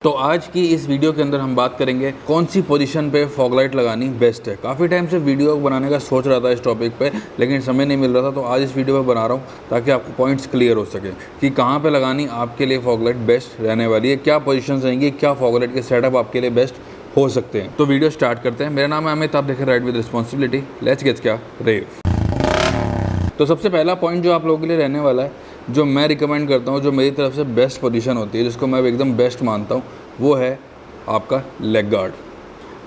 तो आज की इस वीडियो के अंदर हम बात करेंगे कौन सी पोजीशन पे फॉग लाइट लगानी बेस्ट है। काफ़ी टाइम से वीडियो बनाने का सोच रहा था इस टॉपिक पे, लेकिन समय नहीं मिल रहा था, तो आज इस वीडियो पे बना रहा हूँ ताकि आपको पॉइंट्स क्लियर हो सके कि कहाँ पे लगानी आपके लिए फॉग लाइट बेस्ट रहने वाली है, क्या पोजीशंस रहेंगी, क्या फॉग लाइट के सेटअप आपके लिए बेस्ट हो सकते हैं। तो वीडियो स्टार्ट करते हैं। मेरा नाम है अमित, आप देखें right with responsibility. Let's get क्या रेव। तो सबसे पहला पॉइंट जो आप लोगों के लिए रहने वाला है, जो मैं रिकमेंड करता हूँ, जो मेरी तरफ से बेस्ट पोजीशन होती है, जिसको मैं एकदम बेस्ट मानता हूँ, वो है आपका लेग गार्ड।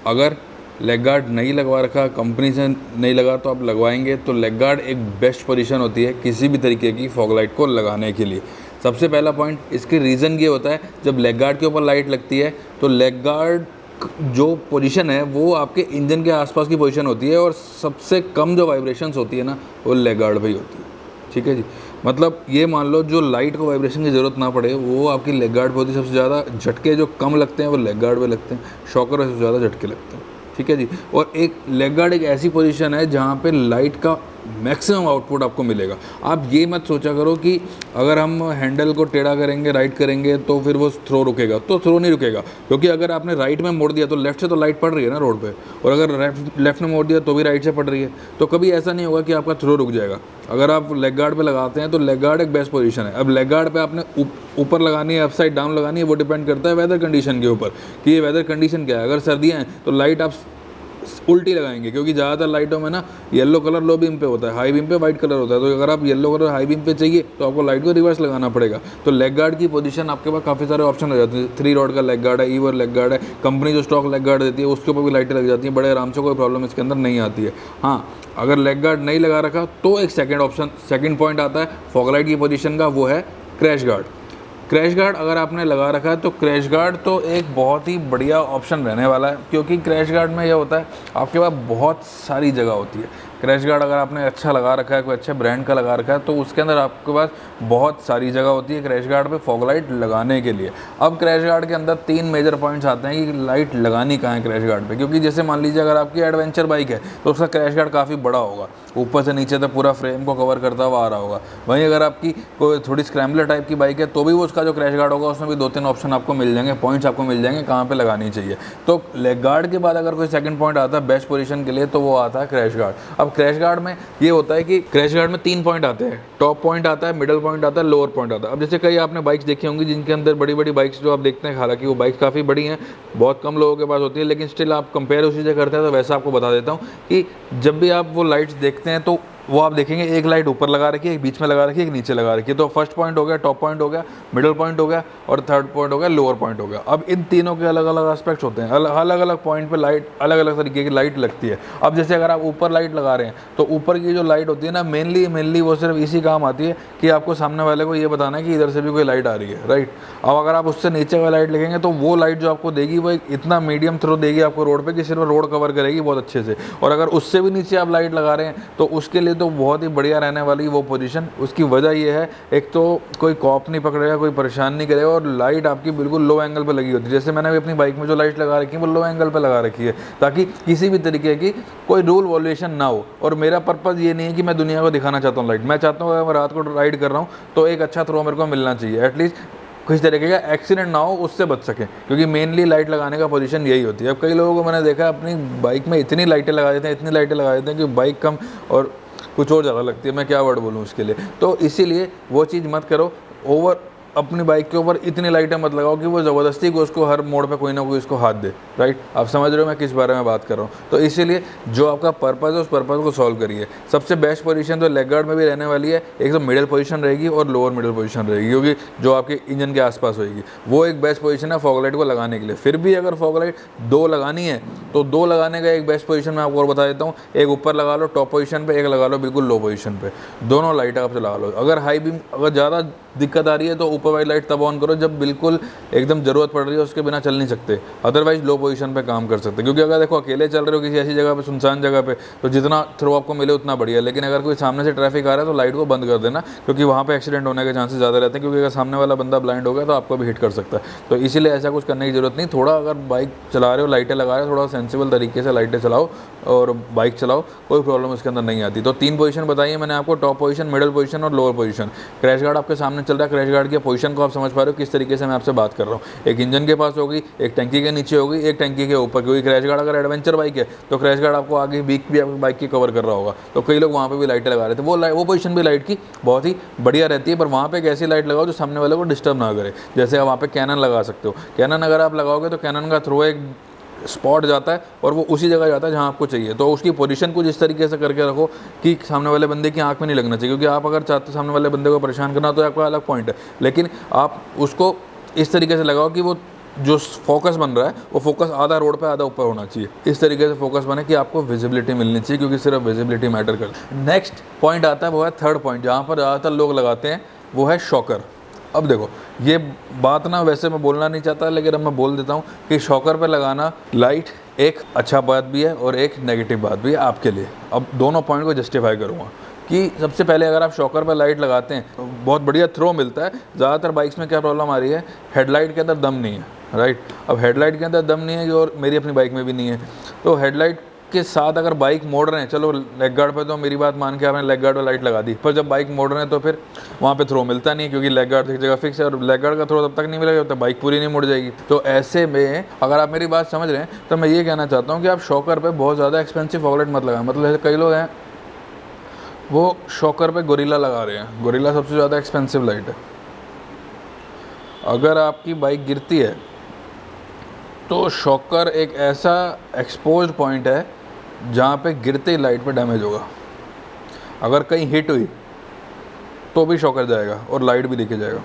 अगर लेग गार्ड नहीं लगवा रखा, कंपनी से नहीं लगा, तो आप लगवाएंगे तो लेग गार्ड एक बेस्ट पोजीशन होती है किसी भी तरीके की फॉग लाइट को लगाने के लिए। सबसे पहला पॉइंट, इसकी रीज़न ये होता है, जब लेग गार्ड के ऊपर लाइट लगती है तो लेग गार्ड जो पोजीशन है वो आपके इंजन के आसपास की पोजीशन होती है, और सबसे कम जो वाइब्रेशंस होती है ना, वो लेग गार्ड पे ही होती है। ठीक है जी, मतलब ये मान लो जो लाइट को वाइब्रेशन की ज़रूरत ना पड़े वो आपकी लेग गार्ड पे होती है। सबसे ज़्यादा झटके जो कम लगते हैं वो लेग गार्ड पे लगते हैं, शॉकर पे सबसे ज़्यादा झटके लगते हैं। ठीक है जी, और एक लेग गार्ड एक ऐसी पोजीशन है जहाँ पे लाइट का मैक्सिमम आउटपुट आपको मिलेगा। आप ये मत सोचा करो कि अगर हम हैंडल को टेढ़ा करेंगे, राइट करेंगे, तो फिर वो थ्रो रुकेगा, तो थ्रो नहीं रुकेगा, क्योंकि अगर आपने राइट में मोड़ दिया तो लेफ्ट से तो लाइट पड़ रही है ना रोड पे, और अगर लेफ्ट में मोड़ दिया तो भी राइट से पड़ रही है, तो कभी ऐसा नहीं होगा कि आपका थ्रो रुक जाएगा। अगर आप लेग गार्ड पे लगाते हैं तो लेग गार्ड एक बेस्ट पोजीशन है। अब लेग गार्ड पे आपने ऊपर लगानी है, अपसाइड डाउन लगानी है, वो डिपेंड करता है वेदर कंडीशन के ऊपर कि ये वेदर कंडीशन क्या है। अगर सर्दियाँ हैं तो लाइट आप उल्टी लगाएंगे, क्योंकि ज़्यादातर लाइटों में ना येलो कलर लो बीम पे होता है, हाई बीम पे वाइट कलर होता है, तो अगर आप येलो कलर हाई बीम पे चाहिए तो आपको लाइट को रिवर्स लगाना पड़ेगा। तो लेग गार्ड की पोजीशन आपके पास काफ़ी सारे ऑप्शन हो जाते हैं। 3 रॉड का लेग गार्ड है, ईवर लेग गार्ड है, कंपनी जो स्टॉक लेग गार्ड देती है उसके ऊपर भी लाइटें लग जाती हैं बड़े आराम से, कोई प्रॉब्लम इसके अंदर नहीं आती है। हाँ, अगर लेग गार्ड नहीं लगा रखा तो एक सेकेंड पॉइंट आता है फॉग लाइट की पोजीशन का, वो है क्रैश गार्ड। क्रैश गार्ड अगर आपने लगा रखा है तो क्रैश गार्ड तो एक बहुत ही बढ़िया ऑप्शन रहने वाला है, क्योंकि क्रैश गार्ड में यह होता है आपके पास बहुत सारी जगह होती है। क्रैश गार्ड अगर आपने अच्छा लगा रखा है, कोई अच्छे ब्रांड का लगा रखा है, तो उसके अंदर आपके पास बहुत सारी जगह होती है क्रैश गार्ड पे फॉग लाइट लगाने के लिए। अब क्रैश गार्ड के अंदर 3 मेजर पॉइंट्स आते हैं कि लाइट लगानी कहाँ है क्रैश गार्ड पे, क्योंकि जैसे मान लीजिए अगर आपकी एडवेंचर बाइक है तो उसका क्रैश गार्ड काफ़ी बड़ा होगा, ऊपर से नीचे तक पूरा फ्रेम को कवर करता हुआ आ रहा होगा। वहीं अगर आपकी कोई थोड़ी स्क्रैम्बलर टाइप की बाइक है तो भी वो उसका जो क्रैश गार्ड होगा उसमें भी 2-3 ऑप्शन आपको मिल जाएंगे, पॉइंट्स आपको मिल जाएंगे कहाँ पे लगानी चाहिए। तो लेग गार्ड के बाद अगर कोई सेकंड पॉइंट आता है बेस्ट पोजीशन के लिए, तो वो आता है क्रैश गार्ड। अब क्रैश गार्ड में ये होता है कि क्रैश गार्ड में 3 पॉइंट आते हैं, टॉप पॉइंट आता है, मिडल पॉइंट आता है, लोअर पॉइंट आता है। अब जैसे कई आपने बाइक्स देखी होंगी जिनके अंदर बड़ी बड़ी बाइक्स जो आप देखते हैं, हालांकि वो बाइक्स काफ़ी बड़ी हैं, बहुत कम लोगों के पास होती है, लेकिन स्टिल आप कंपेयर उसी से करते हैं, तो वैसा आपको बता देता हूँ कि जब भी आप वो लाइट्स देखते हैं तो वो आप देखेंगे एक लाइट ऊपर लगा रखी है, एक बीच में लगा रखी है, एक नीचे लगा रखी है। तो फर्स्ट पॉइंट हो गया, टॉप पॉइंट हो गया, मिडिल पॉइंट हो गया, और थर्ड पॉइंट हो गया, लोअर पॉइंट हो गया। अब इन तीनों के अलग अलग एस्पेक्ट्स होते हैं, अलग अलग पॉइंट पे लाइट अलग अलग तरीके की लाइट लगती है। अब जैसे अगर आप ऊपर लाइट लगा रहे हैं तो ऊपर की जो लाइट होती है ना, मेनली वो सिर्फ इसी काम आती है कि आपको सामने वाले को ये बताना है कि इधर से भी कोई लाइट आ रही है, राइट। अब अगर आप उससे नीचे का लाइट लगेंगे तो वो लाइट जो आपको देगी वो एक इतना मीडियम थ्रो देगी आपको रोड पे कि सिर्फ रोड कवर करेगी बहुत अच्छे से। और अगर उससे भी नीचे आप लाइट लगा रहे हैं तो उसके लिए तो बहुत ही बढ़िया रहने वाली वो पोजीशन। उसकी वजह ये है, एक तो कोई कॉप नहीं पकड़ेगा, कोई परेशान नहीं करेगा, और लाइट आपकी बिल्कुल लो एंगल पे लगी होती है। जैसे मैंने भी अपनी बाइक में जो लाइट लगा रखी है वो लो एंगल पे लगा रखी है, ताकि किसी भी तरीके की कोई रूल वॉल्यूशन ना हो। और मेरा पर्पज़ ये नहीं है कि मैं दुनिया को दिखाना चाहता हूँ लाइट, मैं चाहता हूँ अगर मैं रात को राइड कर रहा हूँ तो एक अच्छा थ्रो मेरे को मिलना चाहिए, एटलीस्ट किसी तरीके का एक्सीडेंट ना हो, उससे बच सके, क्योंकि मेनली लाइट लगाने का पोजीशन यही होती है। अब कई लोगों को मैंने देखा है अपनी बाइक में इतनी लाइटें लगा देते हैं, इतनी लाइटें लगा देते हैं कि बाइक कम और कुछ और ज़्यादा लगती है, मैं क्या वर्ड बोलूँ उसके लिए। तो इसीलिए वो चीज़ मत करो, ओवर अपनी बाइक के ऊपर इतनी लाइटें मत लगाओ कि वो ज़बरदस्ती को उसको हर मोड़ पे कोई ना कोई उसको हाथ दे, राइट। आप समझ रहे हो मैं किस बारे में बात कर रहा हूँ। तो इसीलिए जो आपका पर्पज़ है उस पर्पज़ को सॉल्व करिए। सबसे बेस्ट पोजीशन तो लेग गार्ड में भी रहने वाली है, एक तो मिडिल पोजीशन रहेगी और लोअर मिडिल पोजीशन रहेगी, क्योंकि जो आपके इंजन के आसपास होगी वो एक बेस्ट पोजीशन है फॉग लाइट को लगाने के लिए। फिर भी अगर फॉग लाइट 2 लगानी है तो 2 लगाने का एक बेस्ट पोजीशन मैं आपको और बता देता हूँ। एक ऊपर लगा लो टॉप पोजीशन पे, एक लगा लो बिल्कुल लो पोजीशन पे, दोनों लाइट आप लगा लो। अगर हाई बीम अगर ज़्यादा दिक्कत आ रही है तो ऊपर वाली लाइट तब ऑन करो जब बिल्कुल एकदम ज़रूरत पड़ रही है, उसके बिना चल नहीं सकते, अदरवाइज लो पोजीशन पे काम कर सकते। क्योंकि अगर देखो अकेले चल रहे हो किसी ऐसी जगह पे, सुनसान जगह पे, तो जितना थ्रो आपको मिले उतना बढ़िया, लेकिन अगर कोई सामने से ट्रैफिक आ रहा है तो लाइट को बंद कर देना, क्योंकि वहाँ पे एक्सीडेंट होने के चांसेस ज़्यादा रहते हैं, क्योंकि अगर सामने वाला बंदा ब्लाइंड हो गया तो आपको भी हिट कर सकता है। तो इसीलिए ऐसा कुछ करने की ज़रूरत नहीं। थोड़ा अगर बाइक चला रहे हो, लाइटें लगा रहे हो, थोड़ा सेंसिबल तरीके से लाइटें चलाओ और बाइक चलाओ, कोई प्रॉब्लम उसके अंदर नहीं आती। तो 3 पोजीशन बताइए मैंने आपको, टॉप पोजीशन, मिडिल पोजीशन और लोअर पोजीशन। क्रैश गार्ड आपके सामने सामने चल रहा है क्रैश गार्ड की पोजीशन को आप समझ पा रहे हो किस तरीके से मैं आपसे बात कर रहा हूँ। एक इंजन के पास होगी, एक टंकी के नीचे होगी, एक टंकी के ऊपर, क्योंकि क्रैश गार्ड अगर एडवेंचर बाइक है तो क्रैश गार्ड आपको आगे बीक भी आपकी बाइक की कवर कर रहा होगा। तो कई लोग वहाँ पे भी लाइटें लगा रहे थे, वो पोजीशन भी लाइट की बहुत ही बढ़िया रहती है, पर वहाँ पे एक ऐसी लाइट लगाओ जो सामने वाले को डिस्टर्ब ना करे। जैसे आप वहाँ पे कैनन लगा सकते हो, कैनन अगर आप लगाओगे तो कैनन का थ्रो एक स्पॉट जाता है और वो उसी जगह जाता है जहाँ आपको चाहिए। तो उसकी पोजीशन कुछ इस तरीके से करके रखो कि सामने वाले बंदे की आंख में नहीं लगना चाहिए, क्योंकि आप अगर चाहते हो सामने वाले बंदे को परेशान करना तो आपका अलग पॉइंट है, लेकिन आप उसको इस तरीके से लगाओ कि वो जो फोकस बन रहा है वो फोकस आधा रोड पे आधा ऊपर होना चाहिए। इस तरीके से फोकस बने कि आपको विजिबिलिटी मिलनी चाहिए, क्योंकि सिर्फ विजिबिलिटी मैटर करती है। नेक्स्ट पॉइंट आता है वो है थर्ड पॉइंट, जहाँ पर ज़्यादातर लोग लगाते हैं, वो है शॉकर। अब देखो ये बात ना वैसे मैं बोलना नहीं चाहता, लेकिन अब मैं बोल देता हूँ कि शॉकर पे लगाना लाइट एक अच्छा बात भी है और एक नेगेटिव बात भी है आपके लिए। अब दोनों पॉइंट को जस्टिफाई करूँगा कि सबसे पहले अगर आप शॉकर पर लाइट लगाते हैं तो बहुत बढ़िया थ्रो मिलता है। ज़्यादातर बाइक्स में क्या प्रॉब्लम आ रही है, हेडलाइट के अंदर दम नहीं है, राइट। अब हेडलाइट के अंदर दम नहीं है, और मेरी अपनी बाइक में भी नहीं है, तो हेडलाइट के साथ अगर बाइक मोड़ रहे हैं, चलो लेग गार्ड पे तो मेरी बात मान के आपने लेग गार्ड पर लाइट लगा दी, पर जब बाइक मोड़ रहे हैं तो फिर वहाँ पे थ्रो मिलता नहीं है, क्योंकि लेग गार्ड की जगह फिक्स है और लेग गार्ड का थ्रो तब तक नहीं मिलेगा जब तक बाइक पूरी नहीं मुड़ जाएगी। तो ऐसे में अगर आप मेरी बात समझ रहे हैं तो मैं ये कहना चाहता हूँ कि आप शॉकर पर बहुत ज़्यादा एक्सपेंसिव फॉगलाइट मत लगाएं। मतलब जैसे कई लोग हैं वो शॉकर पे गोरिल्ला लगा रहे हैं, गोरिल्ला सबसे ज़्यादा एक्सपेंसिव लाइट है। अगर आपकी बाइक गिरती है तो शॉकर एक ऐसा एक्सपोज्ड पॉइंट है जहाँ पे गिरते ही लाइट पे डैमेज होगा। अगर कहीं हिट हुई तो भी शॉकर जाएगा और लाइट भी दिखे जाएगा।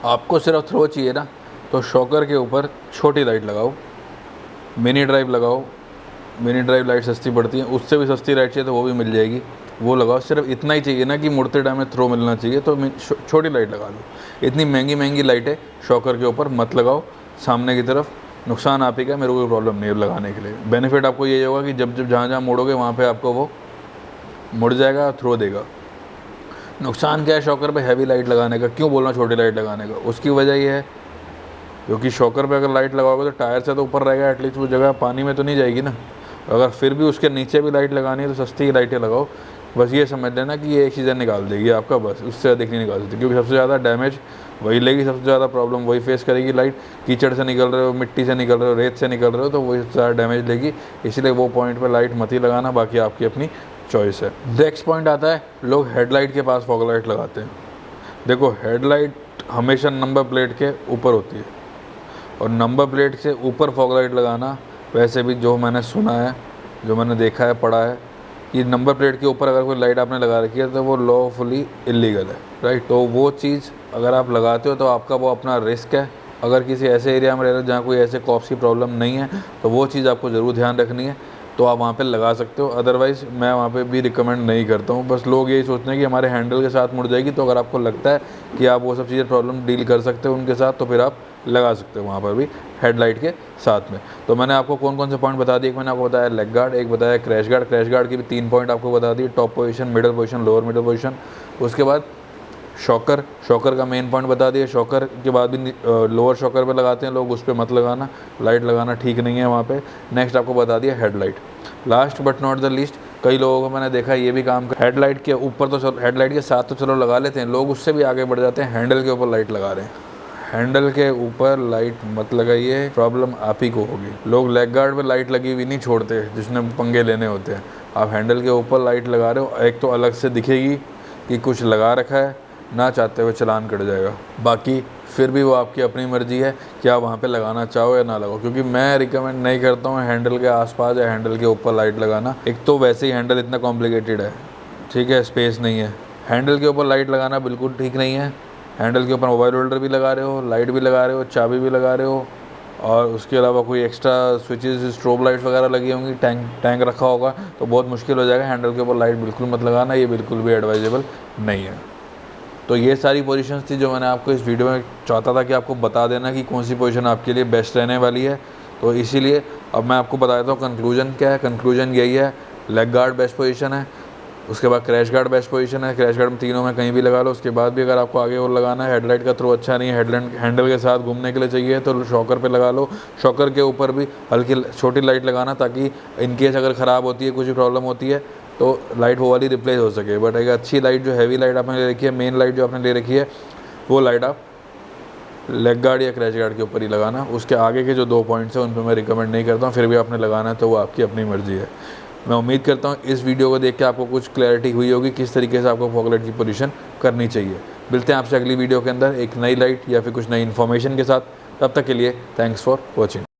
आपको सिर्फ थ्रो चाहिए ना, तो शॉकर के ऊपर छोटी लाइट लगाओ, मिनी ड्राइव लगाओ। मिनी ड्राइव लाइट सस्ती पड़ती है, उससे भी सस्ती लाइट चाहिए तो वो भी मिल जाएगी, वो लगाओ। सिर्फ इतना ही चाहिए ना कि मुड़ते टाइम में थ्रो मिलना चाहिए, तो छोटी लाइट लगा लो। इतनी महंगी महंगी लाइटें शॉकर के ऊपर मत लगाओ सामने की तरफ, नुकसान आप ही का, मेरे को कोई प्रॉब्लम नहीं है लगाने के लिए। बेनिफिट आपको ये होगा कि जब जब जहाँ जहाँ मोड़ोगे वहाँ पे आपको वो मुड़ जाएगा, थ्रो देगा। नुकसान क्या है शॉकर पे हैवी लाइट लगाने का, क्यों बोलना छोटी लाइट लगाने का, उसकी वजह ये है क्योंकि शॉकर पे अगर लाइट लगाओगे तो टायर से तो ऊपर रहेगा, एटलीस्ट वो जगह पानी में तो नहीं जाएगी ना। अगर फिर भी उसके नीचे भी लाइट लगानी है तो सस्ती लाइटें लगाओ। बस ये समझ लेना कि ये एक सीज़न निकाल देगी आपका, बस उससे अधिक नहीं निकाल सकती, क्योंकि सबसे ज़्यादा डैमेज वही लेगी, सबसे ज़्यादा प्रॉब्लम वही फेस करेगी। लाइट कीचड़ से निकल रहे हो, मिट्टी से निकल रहे हो, रेत से निकल रहे हो, तो वही सबसे ज़्यादा डैमेज लेगी। इसलिए वो पॉइंट पर लाइट मत ही लगाना, बाकी आपकी अपनी चॉइस है। नेक्स्ट पॉइंट आता है, लोग हेडलाइट के पास फॉग लाइट लगाते हैं। देखो हेडलाइट हमेशा नंबर प्लेट के ऊपर होती है, और नंबर प्लेट से ऊपर फॉग लाइट लगाना वैसे भी जो मैंने सुना है, जो मैंने देखा है, पढ़ा है, कि नंबर प्लेट के ऊपर अगर कोई लाइट आपने लगा रखी है तो वो लॉफुली इलीगल है, राइट। तो वो चीज़ अगर आप लगाते हो तो आपका वो अपना रिस्क है। अगर किसी ऐसे एरिया में रह रहे हो जहाँ कोई ऐसे कॉप्स की प्रॉब्लम नहीं है तो वो चीज़ आपको ज़रूर ध्यान रखनी है, तो आप वहाँ पे लगा सकते हो। अदरवाइज़ मैं वहाँ पे भी रिकमेंड नहीं करता हूँ। बस लोग यही सोचते हैं कि हमारे हैंडल के साथ मुड़ जाएगी, तो अगर आपको लगता है कि आप वो सब चीज़ें प्रॉब्लम डील कर सकते हो उनके साथ, तो फिर आप लगा सकते हो वहाँ पर भी हेडलाइट के साथ में। तो मैंने आपको कौन कौन से पॉइंट बता दिए, एक मैंने आपको बताया लेग गार्ड, एक बताया क्रैश गार्ड। क्रैश गार्ड की भी 3 पॉइंट आपको बता दिए, top position, middle position, lower middle position. उसके बाद शॉकर, शॉकर का मेन पॉइंट बता दिया। शॉकर के बाद भी लोअर शॉकर पे लगाते हैं लोग, उस पर मत लगाना, लाइट लगाना ठीक नहीं है वहाँ पे। नेक्स्ट आपको बता दिया headlight. Last but not the least, कई लोगों को मैंने देखा ये भी काम कर, हेडलाइट के ऊपर तो चलो, हेडलाइट के साथ तो चलो लगा लेते हैं लोग, उससे भी आगे बढ़ जाते हैं, हैंडल के ऊपर लाइट लगा रहे हैं। हैंडल के ऊपर लाइट मत लगाइए, प्रॉब्लम आप ही को होगी। लोग लेग गार्ड पे लाइट लगी हुई नहीं छोड़ते जिसने पंगे लेने होते हैं। आप हैंडल के ऊपर लाइट लगा रहे हो, एक तो अलग से दिखेगी कि कुछ लगा रखा है, ना चाहते हुए चलान कट जाएगा। बाकी फिर भी वो आपकी अपनी मर्ज़ी है कि आप वहाँ पे लगाना चाहो या ना लगाओ, क्योंकि मैं रिकमेंड नहीं करता हूँ हैंडल के आसपास या हैंडल के ऊपर लाइट लगाना। एक तो वैसे ही हैंडल इतना कॉम्प्लिकेटेड है, ठीक है, स्पेस नहीं है। हैंडल के ऊपर लाइट लगाना बिल्कुल ठीक नहीं है। हैंडल के ऊपर मोबाइल होल्डर भी लगा रहे हो, लाइट भी लगा रहे हो, चाबी भी लगा रहे हो, और उसके अलावा कोई एक्स्ट्रा स्विचेस, स्ट्रोब लाइट वगैरह लगी होंगी, टैंक रखा होगा, तो बहुत मुश्किल हो जाएगा। हैंडल के ऊपर लाइट बिल्कुल मत लगाना, ये बिल्कुल भी एडवाइजेबल नहीं है। तो ये सारी पोजीशंस थी जो मैंने आपको इस वीडियो में चाहता था कि आपको बता देना कि कौन सी पोजीशन आपके लिए बेस्ट रहने वाली है। तो इसीलिए अब मैं आपको बता देता हूँ कंक्लूजन क्या है। कंक्लूजन यही है, लेग गार्ड बेस्ट पोजीशन है, उसके बाद क्रैश गार्ड बेस्ट पोजीशन है। क्रैश गार्ड में तीनों में कहीं भी लगा लो। उसके बाद भी अगर आपको आगे और लगाना है, हेडलाइट का थ्रो अच्छा नहीं है, हैंडल के साथ घूमने के लिए चाहिए तो शॉकर पे लगा लो। शॉकर के ऊपर भी हल्की छोटी लाइट लगाना, ताकि इनकेस अगर ख़राब होती है, कुछ भी प्रॉब्लम होती है तो लाइट वो वाली रिप्लेस हो सके। बट एक अच्छी लाइट जो हैवी लाइट आपने ले रखी है, मेन लाइट जो आपने ले रखी है, वो लाइट आप लेग गार्ड या क्रैच गार्ड के ऊपर ही लगाना। उसके आगे के जो 2 पॉइंट्स हैं उन पे मैं रिकमेंड नहीं करता हूँ, फिर भी आपने लगाना है तो वो आपकी अपनी मर्ज़ी है। मैं उम्मीद करता हूँ इस वीडियो को देख के आपको कुछ क्लैरिटी हुई होगी किस तरीके से आपको फॉग लाइट की पोजीशन करनी चाहिए। मिलते हैं आपसे अगली वीडियो के अंदर एक नई लाइट या फिर कुछ नई इन्फॉर्मेशन के साथ। तब तक के लिए थैंक्स फॉर वॉचिंग।